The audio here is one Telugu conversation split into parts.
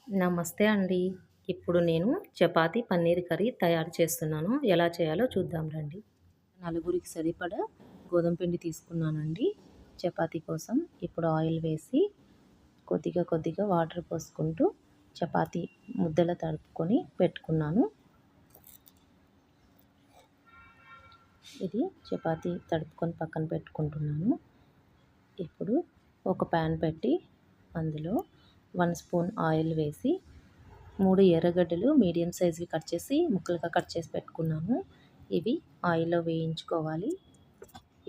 నమస్తే అండి. ఇప్పుడు నేను చపాతీ పన్నీర్ కర్రీ తయారు చేస్తున్నాను. ఎలా చేయాలో చూద్దాం రండి. నలుగురికి సరిపడా గోధుమ పిండి తీసుకున్నానండి చపాతీ కోసం. ఇప్పుడు ఆయిల్ వేసి కొద్దిగా కొద్దిగా వాటర్ పోసుకుంటూ చపాతీ ముద్దల తడుపుకొని పెట్టుకున్నాను. ఇది చపాతీ తడుపుకొని పక్కన పెట్టుకుంటున్నాను. ఇప్పుడు ఒక ప్యాన్ పెట్టి అందులో 1 స్పూన్ ఆయిల్ వేసి 3 ఎర్రగడ్డలు మీడియం సైజ్వి కట్ చేసి ముక్కలుగా కట్ చేసి పెట్టుకున్నాను. ఇవి ఆయిల్లో వేయించుకోవాలి.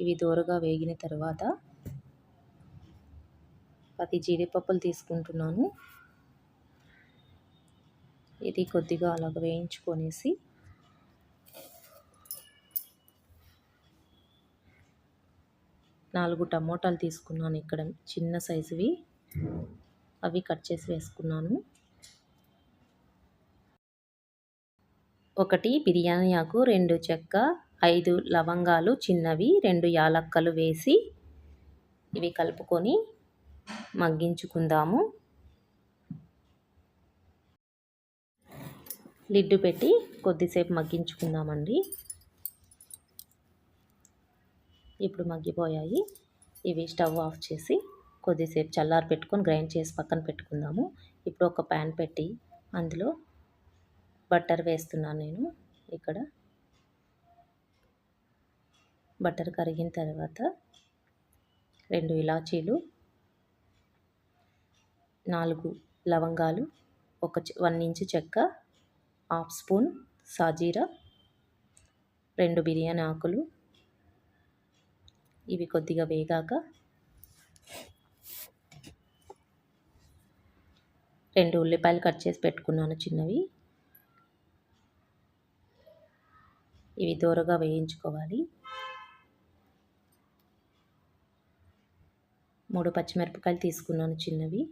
ఇవి దోరగా వేగిన తర్వాత 10 జీడిపప్పులు తీసుకుంటున్నాను. ఇది కొద్దిగా అలాగ వేయించుకొనేసి నాలుగు టమోటాలు తీసుకున్నాను ఇక్కడ చిన్న సైజువి. అవి కట్ చేసి వేసుకున్నాను. 1 బిర్యానీ ఆకు, 2 చెక్క, 5 లవంగాలు చిన్నవి, 2 యాలక్కలు వేసి ఇవి కలుపుకొని మగ్గించుకుందాము. లిడ్ పెట్టి కొద్దిసేపు మగ్గించుకుందామండి. ఇప్పుడు మగ్గిపోయాయి. ఇవి స్టవ్ ఆఫ్ చేసి కొద్దిసేపు చల్లారి పెట్టుకొని గ్రైండ్ చేసి పక్కన పెట్టుకుందాము. ఇప్పుడు ఒక ప్యాన్ పెట్టి అందులో బటర్ వేస్తున్నాను నేను. ఇక్కడ బటర్ కరిగిన తర్వాత 2 ఇలాచీలు, 4 లవంగాలు, 1 ఇంచు చెక్క, హాఫ్ స్పూన్ సాజీరా, 2 బిర్యానీ ఆకులు. ఇవి కొద్దిగా వేగాక 2 ఉల్లిపాయలు కట్ చేసి పెట్టుకున్నాను చిన్నవి. ఇవి దోరగా వేయించుకోవాలి. 3 పచ్చిమిరపకాయలు తీసుకున్నాను చిన్నవి.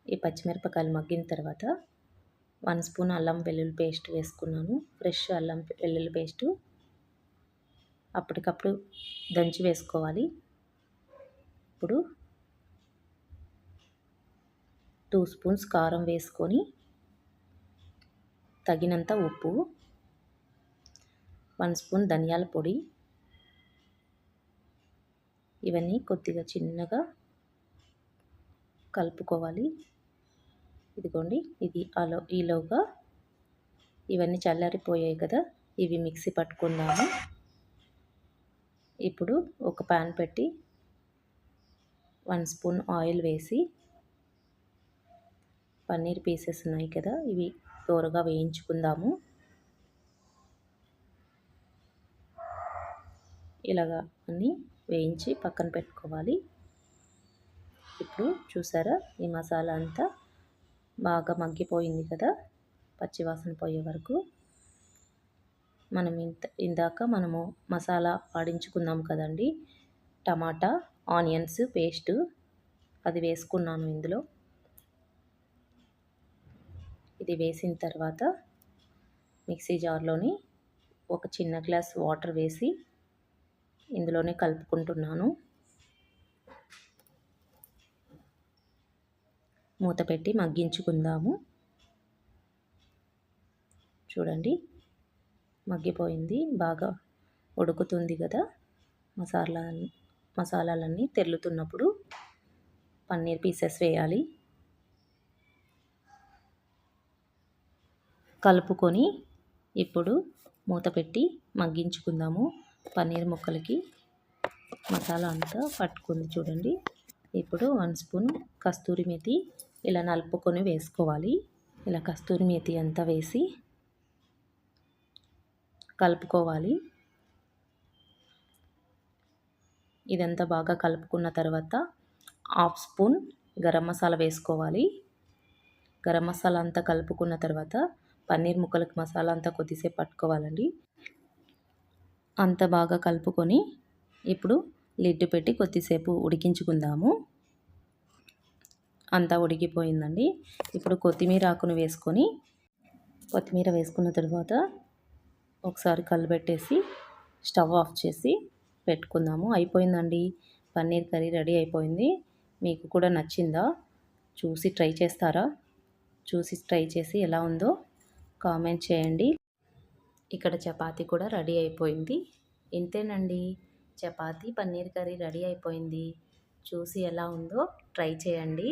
ఈ పచ్చిమిరపకాయలు మగ్గిన తర్వాత 1 స్పూన్ అల్లం వెల్లుల్లి పేస్ట్ వేసుకున్నాను. ఫ్రెష్ అల్లం వెల్లుల్లి పేస్టు అప్పటికప్పుడు దంచి వేసుకోవాలి. ఇప్పుడు 2 స్పూన్స్ కారం వేసుకొని తగినంత ఉప్పు, 1 స్పూన్ ధనియాల పొడి, ఇవన్నీ కొద్దిగా చిన్నగా కలుపుకోవాలి. ఇదిగోండి, ఇది ఈలోగా ఇవన్నీ చల్లారిపోయాయి కదా, ఇవి మిక్సీ పట్టుకుందాము. ఇప్పుడు ఒక ప్యాన్ పెట్టి 1 స్పూన్ ఆయిల్ వేసి పన్నీర్ పీసెస్ ఉన్నాయి కదా, ఇవి దోరగా వేయించుకుందాము. ఇలాగా అన్నీ వేయించి పక్కన పెట్టుకోవాలి. ఇప్పుడు చూసారా, ఈ మసాలా అంతా బాగా మగ్గిపోయింది కదా, పచ్చివాసన పోయే వరకు. ఇందాక మనము మసాలా ఆడించుకున్నాం కదండి, టమాటా ఆనియన్స్ పేస్టు, అది వేసుకున్నాను ఇందులో. ఇది వేసిన తర్వాత మిక్సీ జార్లోని ఒక చిన్న గ్లాస్ వాటర్ వేసి ఇందులోనే కలుపుకుంటున్నాను. మూత పెట్టి మగ్గించుకుందాము. చూడండి, మగ్గిపోయింది, బాగా ఉడుకుతుంది కదా. మసాలాలన్నీ తెరులుతున్నప్పుడు పన్నీర్ పీసెస్ వేయాలి. కలుపుకొని ఇప్పుడు మూత పెట్టి మగ్గించుకుందాము. పన్నీర్ ముక్కలకి మసాలా అంతా పట్టుకుంది చూడండి. ఇప్పుడు 1 స్పూన్ కస్తూరి మేతి ఇలా నలుపుకొని వేసుకోవాలి. ఇలా కస్తూరి మేతి అంతా వేసి కలుపుకోవాలి. ఇదంతా బాగా కలుపుకున్న తర్వాత హాఫ్ స్పూన్ గరం మసాలా వేసుకోవాలి. గరం మసాలా అంతా కలుపుకున్న తర్వాత పన్నీర్ ముక్కలకు మసాలా అంతా కొద్దిసేపు పట్టుకోవాలండి. అంత బాగా కలుపుకొని ఇప్పుడు లిడ్ పెట్టి కొద్దిసేపు ఉడికించుకుందాము. అంతా ఉడికిపోయిందండి. ఇప్పుడు కొత్తిమీర ఆకును వేసుకొని కొత్తిమీర వేసుకున్న తర్వాత ఒకసారి కలబెట్టేసి స్టవ్ ఆఫ్ చేసి పెట్టుకుందాము. అయిపోయిందండి. పన్నీర్ కర్రీ రెడీ అయిపోయింది. మీకు కూడా నచ్చిందా? చూసి ట్రై చేస్తారా? చూసి ట్రై చేసి ఎలా ఉందో కామెంట్ చేయండి. ఇక్కడ చపాతీ కూడా రెడీ అయిపోయింది. ఇంతేనండి, చపాతీ పన్నీర్ కర్రీ రెడీ అయిపోయింది. చూసి ఎలా ఉందో ట్రై చేయండి.